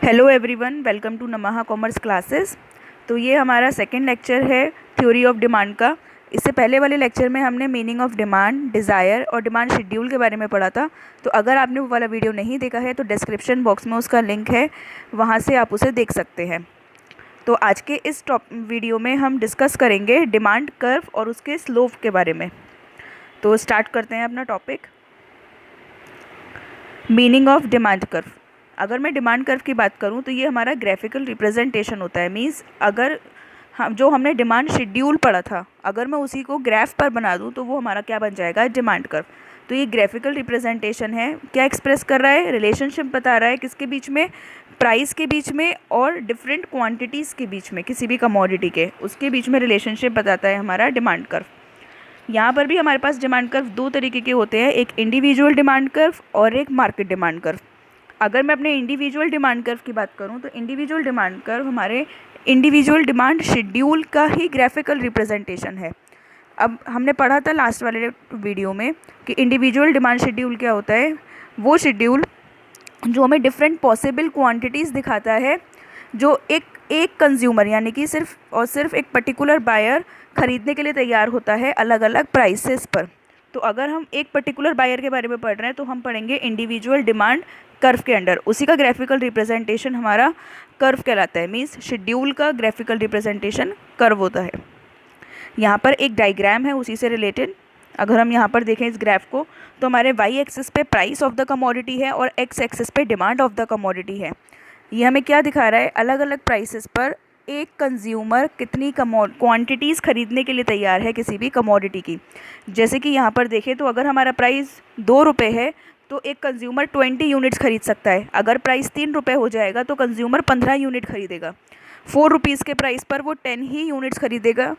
Hello everyone, welcome to नमहा commerce classes. तो ये हमारा सेकंड लेक्चर है थ्योरी ऑफ डिमांड का। इससे पहले वाले लेक्चर में हमने मीनिंग ऑफ डिमांड, डिज़ायर और डिमांड शेड्यूल के बारे में पढ़ा था। तो अगर आपने वो वाला वीडियो नहीं देखा है तो डिस्क्रिप्शन बॉक्स में उसका लिंक है, वहाँ से आप उसे देख सकते हैं। तो आज के इस वीडियो में हम डिस्कस करेंगे डिमांड कर्व और उसके स्लोप के बारे में। तो स्टार्ट करते हैं अपना topic. Meaning of demand curve. अगर मैं डिमांड कर्व की बात करूं तो ये हमारा ग्राफिकल रिप्रेजेंटेशन होता है। मींस अगर हम जो हमने डिमांड शेड्यूल पढ़ा था, अगर मैं उसी को ग्राफ पर बना दूं तो वो हमारा क्या बन जाएगा, डिमांड कर्व। तो ये ग्राफिकल रिप्रेजेंटेशन है। क्या एक्सप्रेस कर रहा है? रिलेशनशिप बता रहा है किसके बीच में, प्राइस के बीच में और डिफरेंट क्वांटिटीज़ के बीच में, किसी भी कमोडिटी के उसके बीच में रिलेशनशिप बताता है हमारा डिमांड कर्व। यहाँ पर भी हमारे पास डिमांड कर्व दो तरीके के होते हैं, एक इंडिविजुअल डिमांड कर्व और एक मार्केट डिमांड कर्व। अगर मैं अपने इंडिविजुअल डिमांड कर्व की बात करूँ तो इंडिविजुअल डिमांड कर्व हमारे इंडिविजुअल डिमांड शेड्यूल का ही ग्राफिकल रिप्रेजेंटेशन है। अब हमने पढ़ा था लास्ट वाले वीडियो में कि इंडिविजुअल डिमांड शेड्यूल क्या होता है। वो शेड्यूल जो हमें डिफरेंट पॉसिबल क्वांटिटीज़ दिखाता है, जो एक कंज्यूमर यानी कि सिर्फ और सिर्फ एक पर्टिकुलर बायर ख़रीदने के लिए तैयार होता है अलग अलग प्राइसेस पर। तो अगर हम एक पर्टिकुलर बायर के बारे में पढ़ रहे हैं तो हम पढ़ेंगे इंडिविजुअल डिमांड कर्व के अंडर। उसी का ग्राफिकल रिप्रेजेंटेशन हमारा कर्व कहलाता है। मींस शेड्यूल का ग्राफिकल रिप्रेजेंटेशन कर्व होता है। यहाँ पर एक डायग्राम है उसी से रिलेटेड। अगर हम यहाँ पर देखें इस ग्राफ को तो हमारे वाई एक्सिस पे प्राइस ऑफ द कमोडिटी है और एक्स एक्सिस पे डिमांड ऑफ द कमोडिटी है। ये हमें क्या दिखा रहा है, अलग अलग प्राइसेस पर एक कंज्यूमर कितनी क्वांटिटीज़ खरीदने के लिए तैयार है किसी भी कमोडिटी की। जैसे कि यहाँ पर देखें तो अगर हमारा प्राइस 2 रुपये है तो एक कंज्यूमर 20 यूनिट्स खरीद सकता है। अगर प्राइस 3 रुपये हो जाएगा तो कंज्यूमर 15 यूनिट खरीदेगा। 4 रुपीज़ के प्राइस पर वो 10 ही यूनिट्स खरीदेगा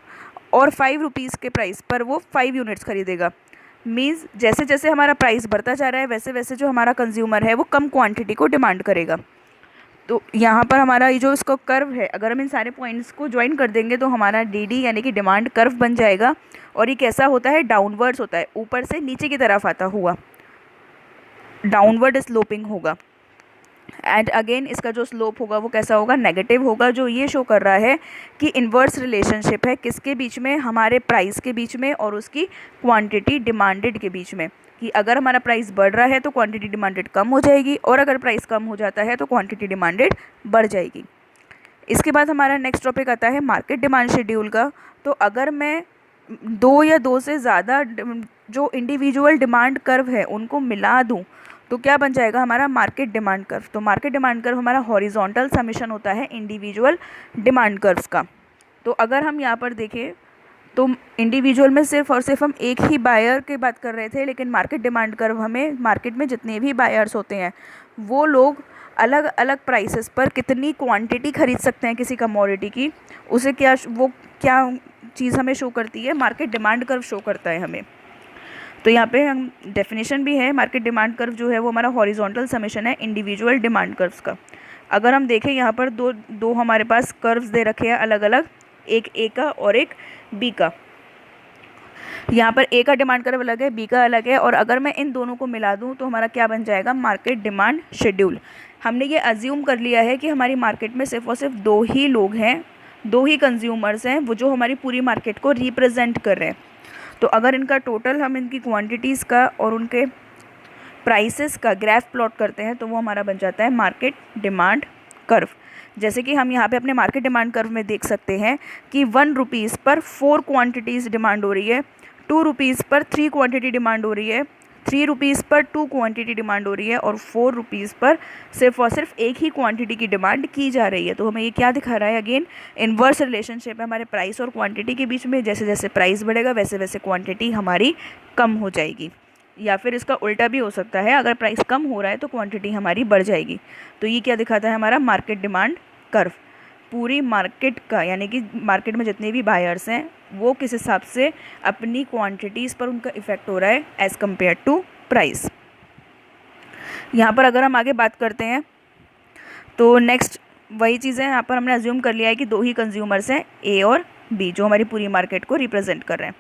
और 5 रुपीज़ के प्राइस पर वो 5 यूनिट्स खरीदेगा। मीन्स जैसे जैसे हमारा प्राइस बढ़ता जा रहा है वैसे वैसे जो हमारा कंज्यूमर है वो कम क्वांटिटी को डिमांड करेगा। तो यहाँ पर हमारा ये जो इसका कर्व है, अगर हम इन सारे पॉइंट्स को ज्वाइन कर देंगे तो हमारा डी यानी कि डिमांड कर्व बन जाएगा। और ये कैसा होता है, डाउनवर्ड्स होता है, ऊपर से नीचे की तरफ आता हुआ डाउनवर्ड स्लोपिंग होगा। एंड अगेन इसका जो स्लोप होगा वो कैसा होगा, नेगेटिव होगा, जो ये शो कर रहा है कि इन्वर्स रिलेशनशिप है किसके बीच में, हमारे प्राइस के बीच में और उसकी क्वांटिटी डिमांडेड के बीच में। कि अगर हमारा प्राइस बढ़ रहा है तो क्वांटिटी डिमांडेड कम हो जाएगी और अगर प्राइस कम हो जाता है तो क्वांटिटी डिमांडेड बढ़ जाएगी। इसके बाद हमारा नेक्स्ट टॉपिक आता है मार्केट डिमांड शेड्यूल का। तो अगर मैं दो या दो से ज़्यादा जो इंडिविजुअल डिमांड कर्व है उनको मिला दूं तो क्या बन जाएगा हमारा मार्केट डिमांड कर्व। तो मार्केट डिमांड कर्व हमारा हॉरिजॉन्टल समेशन होता है इंडिविजुअल डिमांड कर्व्स का। तो अगर हम यहाँ पर देखें तो इंडिविजुअल में सिर्फ और सिर्फ हम एक ही बायर की बात कर रहे थे, लेकिन मार्केट डिमांड कर्व हमें मार्केट में जितने भी बायर्स होते हैं वो लोग अलग अलग प्राइसेस पर कितनी क्वांटिटी खरीद सकते हैं किसी कमोडिटी की, उसे क्या चीज़ हमें शो करती है, मार्केट डिमांड कर्व शो करता है हमें। तो यहाँ पे हम डेफिनेशन भी है, मार्केट डिमांड कर्व जो है वो हमारा हॉरिजॉन्टल समेशन है इंडिविजुअल डिमांड कर्व्स का। अगर हम देखें यहाँ पर दो हमारे पास कर्व्स दे रखे हैं अलग अलग, एक ए का और एक बी का। यहाँ पर ए का डिमांड कर्व अलग है, बी का अलग है, और अगर मैं इन दोनों को मिला दूँ तो हमारा क्या बन जाएगा, मार्केट डिमांड शेड्यूल। हमने ये अज्यूम कर लिया है कि हमारी मार्केट में सिर्फ और सिर्फ दो ही लोग हैं, दो ही कंज्यूमर्स हैं वो जो हमारी पूरी मार्केट को रिप्रेजेंट कर रहे हैं। तो अगर इनका टोटल हम इनकी क्वांटिटीज़ का और उनके प्राइसेस का ग्राफ प्लॉट करते हैं तो वो हमारा बन जाता है मार्केट डिमांड कर्व। जैसे कि हम यहाँ पे अपने मार्केट डिमांड कर्व में देख सकते हैं कि 1 रुपीज़ पर 4 क्वांटिटीज़ डिमांड हो रही है, 2 रुपीज़ पर 3 क्वांटिटी डिमांड हो रही है, 3 रुपीज़ पर 2 क्वांटिटी डिमांड हो रही है और 4 रुपीज़ पर सिर्फ और सिर्फ एक ही क्वांटिटी की डिमांड की जा रही है। तो हमें ये क्या दिखा रहा है, अगेन इन्वर्स रिलेशनशिप है हमारे प्राइस और क्वांटिटी के बीच में। जैसे जैसे प्राइस बढ़ेगा वैसे वैसे क्वांटिटी हमारी कम हो जाएगी, या फिर इसका उल्टा भी हो सकता है, अगर प्राइस कम हो रहा है तो क्वांटिटी हमारी बढ़ जाएगी। तो ये क्या दिखाता है हमारा मार्केट डिमांड कर्व। पूरी मार्केट का यानी कि मार्केट में जितने भी बायर्स हैं वो किस हिसाब से अपनी क्वांटिटीज़ पर उनका इफ़ेक्ट हो रहा है एज़ कम्पेयर टू प्राइस। यहाँ पर अगर हम आगे बात करते हैं तो नेक्स्ट वही चीज़ें यहाँ पर हमने अज्यूम कर लिया है कि दो ही कंज्यूमर्स हैं, ए और बी, जो हमारी पूरी मार्केट को रिप्रेजेंट कर रहे हैं।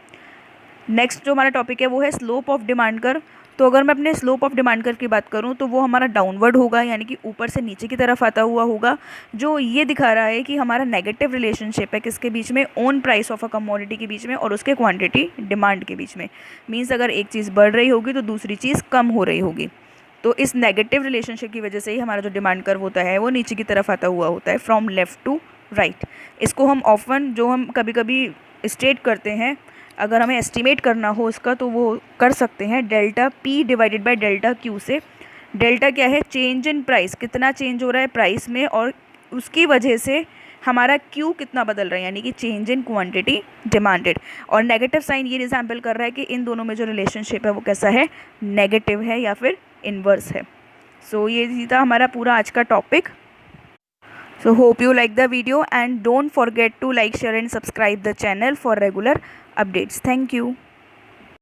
नेक्स्ट जो हमारा टॉपिक है वो है स्लोप ऑफ डिमांड कर्व। तो अगर मैं अपने स्लोप ऑफ डिमांड कर्व की बात करूं तो वो हमारा डाउनवर्ड होगा, यानी कि ऊपर से नीचे की तरफ आता हुआ होगा, जो ये दिखा रहा है कि हमारा नेगेटिव रिलेशनशिप है किसके बीच में, own price of a commodity के बीच में और उसके क्वांटिटी डिमांड के बीच में। मीन्स अगर एक चीज़ बढ़ रही होगी तो दूसरी चीज़ कम हो रही होगी। तो इस नेगेटिव रिलेशनशिप की वजह से ही हमारा जो डिमांड कर्व होता है वो नीचे की तरफ आता हुआ होता है, फ्रॉम लेफ़्ट टू राइट। इसको हम ऑफन, जो हम कभी कभी स्टेट करते हैं, अगर हमें एस्टिमेट करना हो इसका तो वो कर सकते हैं delta P divided by delta Q से। डेल्टा क्या है, चेंज इन प्राइस, कितना चेंज हो रहा है प्राइस में, और उसकी वजह से हमारा क्यू कितना बदल रहा है, यानी कि चेंज इन क्वांटिटी डिमांडेड। और नेगेटिव साइन ये रिजेंबल कर रहा है कि इन दोनों में जो रिलेशनशिप है वो कैसा है, नेगेटिव है या फिर इन्वर्स है। सो ये था हमारा पूरा आज का topic. So hope you like the video and don't forget to like, share and subscribe the channel for regular updates. Thank you.